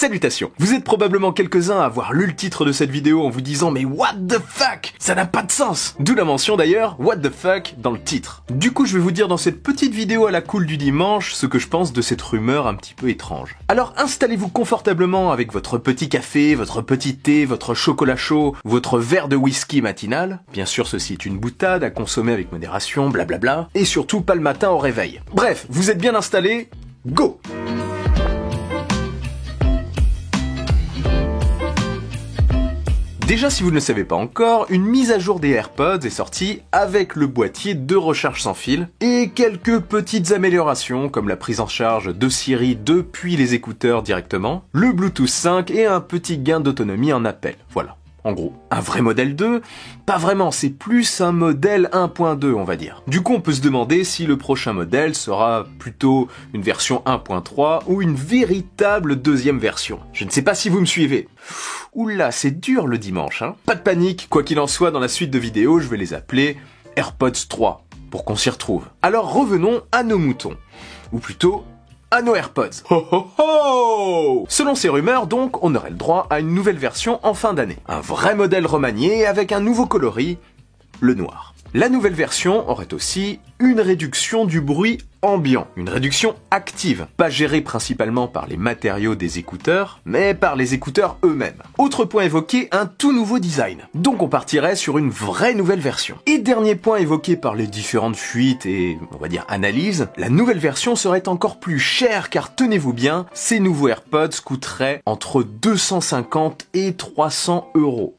Salutations. Vous êtes probablement quelques-uns à avoir lu le titre de cette vidéo en vous disant mais what the fuck? Ça n'a pas de sens. D'où la mention d'ailleurs what the fuck dans le titre. Du coup, je vais vous dire dans cette petite vidéo à la cool du dimanche ce que je pense de cette rumeur un petit peu étrange. Alors installez-vous confortablement avec votre petit café, votre petit thé, votre chocolat chaud, votre verre de whisky matinal. Bien sûr, ceci est une boutade à consommer avec modération, blablabla. Et surtout pas le matin au réveil. Bref, vous êtes bien installés? Go! Déjà, si vous ne le savez pas encore, une mise à jour des AirPods est sortie avec le boîtier de recharge sans fil et quelques petites améliorations comme la prise en charge de Siri depuis les écouteurs directement, le Bluetooth 5 et un petit gain d'autonomie en appel. Voilà. En gros, un vrai modèle 2, pas vraiment, c'est plus un modèle 1.2 on va dire. Du coup on peut se demander si le prochain modèle sera plutôt une version 1.3 ou une véritable deuxième version. Je ne sais pas si vous me suivez. Oula, c'est dur le dimanche, hein. Pas de panique, quoi qu'il en soit, dans la suite de vidéos, je vais les appeler AirPods 3, pour qu'on s'y retrouve. Alors revenons à nos moutons, ou plutôt à nos AirPods. Ho ho ho! Selon ces rumeurs, donc, on aurait le droit à une nouvelle version en fin d'année. Un vrai modèle remanié avec un nouveau coloris, le noir. La nouvelle version aurait aussi une réduction du bruit ambiant, une réduction active, pas gérée principalement par les matériaux des écouteurs, mais par les écouteurs eux-mêmes. Autre point évoqué, un tout nouveau design. Donc on partirait sur une vraie nouvelle version. Et dernier point évoqué par les différentes fuites et, on va dire, analyses, la nouvelle version serait encore plus chère car tenez-vous bien, ces nouveaux AirPods coûteraient entre 250 et 300 €.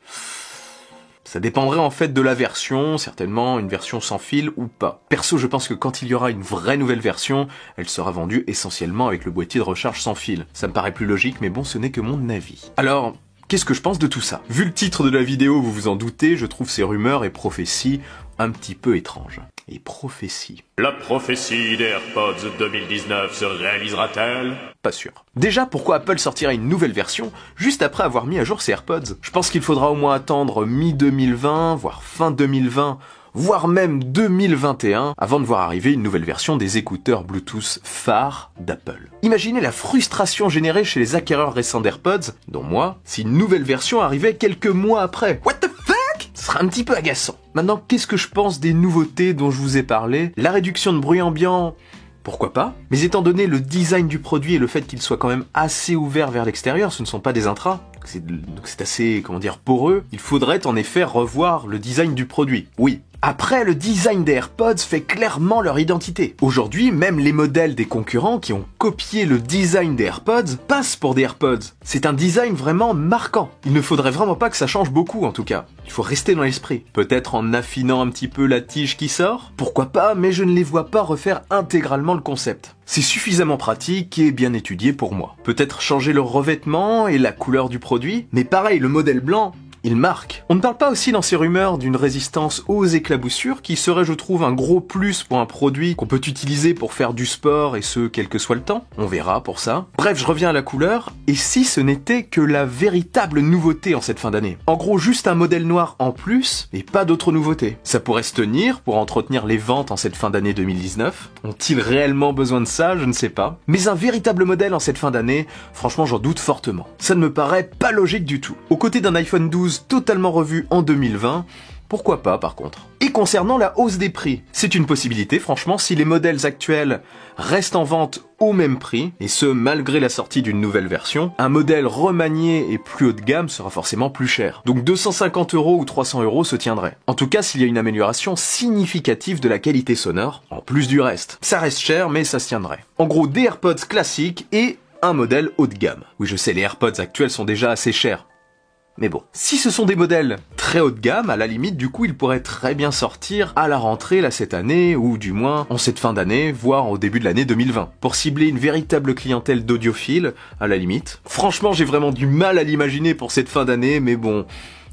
Ça dépendrait en fait de la version, certainement une version sans fil ou pas. Perso, je pense que quand il y aura une vraie nouvelle version, elle sera vendue essentiellement avec le boîtier de recharge sans fil. Ça me paraît plus logique, mais bon, ce n'est que mon avis. Alors, qu'est-ce que je pense de tout ça? Vu le titre de la vidéo, vous vous en doutez, je trouve ces rumeurs et prophéties un petit peu étranges. Et prophéties. La prophétie des AirPods 2019 se réalisera-t-elle? Pas sûr. Déjà, pourquoi Apple sortirait une nouvelle version juste après avoir mis à jour ses AirPods? Je pense qu'il faudra au moins attendre mi-2020, voire fin 2020, voire même 2021, avant de voir arriver une nouvelle version des écouteurs Bluetooth phares d'Apple. Imaginez la frustration générée chez les acquéreurs récents d'AirPods, dont moi, si une nouvelle version arrivait quelques mois après. What the fuck? Ce sera un petit peu agaçant. Maintenant, qu'est-ce que je pense des nouveautés dont je vous ai parlé? La réduction de bruit ambiant, pourquoi pas? Mais étant donné le design du produit et le fait qu'il soit quand même assez ouvert vers l'extérieur, ce ne sont pas des intras, donc c'est assez, comment dire, poreux, il faudrait en effet revoir le design du produit. Oui. Après, le design des AirPods fait clairement leur identité. Aujourd'hui, même les modèles des concurrents qui ont copié le design des AirPods passent pour des AirPods. C'est un design vraiment marquant. Il ne faudrait vraiment pas que ça change beaucoup en tout cas. Il faut rester dans l'esprit. Peut-être en affinant un petit peu la tige qui sort? Pourquoi pas, mais je ne les vois pas refaire intégralement le concept. C'est suffisamment pratique et bien étudié pour moi. Peut-être changer le revêtement et la couleur du produit, mais pareil, le modèle blanc, il marque. On ne parle pas aussi dans ces rumeurs d'une résistance aux éclaboussures qui serait, je trouve, un gros plus pour un produit qu'on peut utiliser pour faire du sport et ce, quel que soit le temps. On verra pour ça. Bref, je reviens à la couleur. Et si ce n'était que la véritable nouveauté en cette fin d'année? En gros, juste un modèle noir en plus et pas d'autres nouveautés. Ça pourrait se tenir pour entretenir les ventes en cette fin d'année 2019. Ont-ils réellement besoin de ça? Je ne sais pas. Mais un véritable modèle en cette fin d'année, franchement, j'en doute fortement. Ça ne me paraît pas logique du tout. Aux côtés d'un iPhone 12 totalement revu en 2020, pourquoi pas par contre. Et concernant la hausse des prix, c'est une possibilité franchement si les modèles actuels restent en vente au même prix, et ce malgré la sortie d'une nouvelle version, un modèle remanié et plus haut de gamme sera forcément plus cher. Donc 250 € ou 300 € se tiendraient. En tout cas s'il y a une amélioration significative de la qualité sonore, en plus du reste. Ça reste cher mais ça se tiendrait. En gros des AirPods classiques et un modèle haut de gamme. Oui je sais, les AirPods actuels sont déjà assez chers. Mais bon, si ce sont des modèles très haut de gamme, à la limite, du coup, ils pourraient très bien sortir à la rentrée, là, cette année, ou du moins en cette fin d'année, voire au début de l'année 2020, pour cibler une véritable clientèle d'audiophiles, à la limite. Franchement, j'ai vraiment du mal à l'imaginer pour cette fin d'année, mais bon,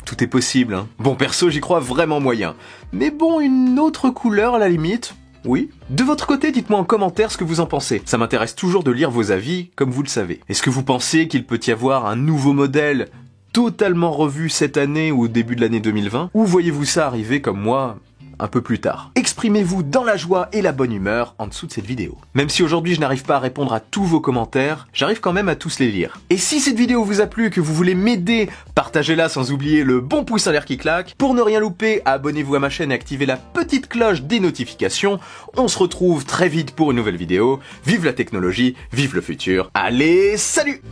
tout est possible, hein. Bon, perso, j'y crois vraiment moyen. Mais bon, une autre couleur, à la limite, oui. De votre côté, dites-moi en commentaire ce que vous en pensez. Ça m'intéresse toujours de lire vos avis, comme vous le savez. Est-ce que vous pensez qu'il peut y avoir un nouveau modèle totalement revu cette année ou au début de l'année 2020? Ou voyez-vous ça arriver comme moi un peu plus tard? exprimez-vous dans la joie et la bonne humeur en dessous de cette vidéo. Même si aujourd'hui je n'arrive pas à répondre à tous vos commentaires, j'arrive quand même à tous les lire. Et si cette vidéo vous a plu et que vous voulez m'aider, partagez-la sans oublier le bon pouce en l'air qui claque. Pour ne rien louper, abonnez-vous à ma chaîne et activez la petite cloche des notifications. On se retrouve très vite pour une nouvelle vidéo. Vive la technologie, vive le futur. Allez, salut!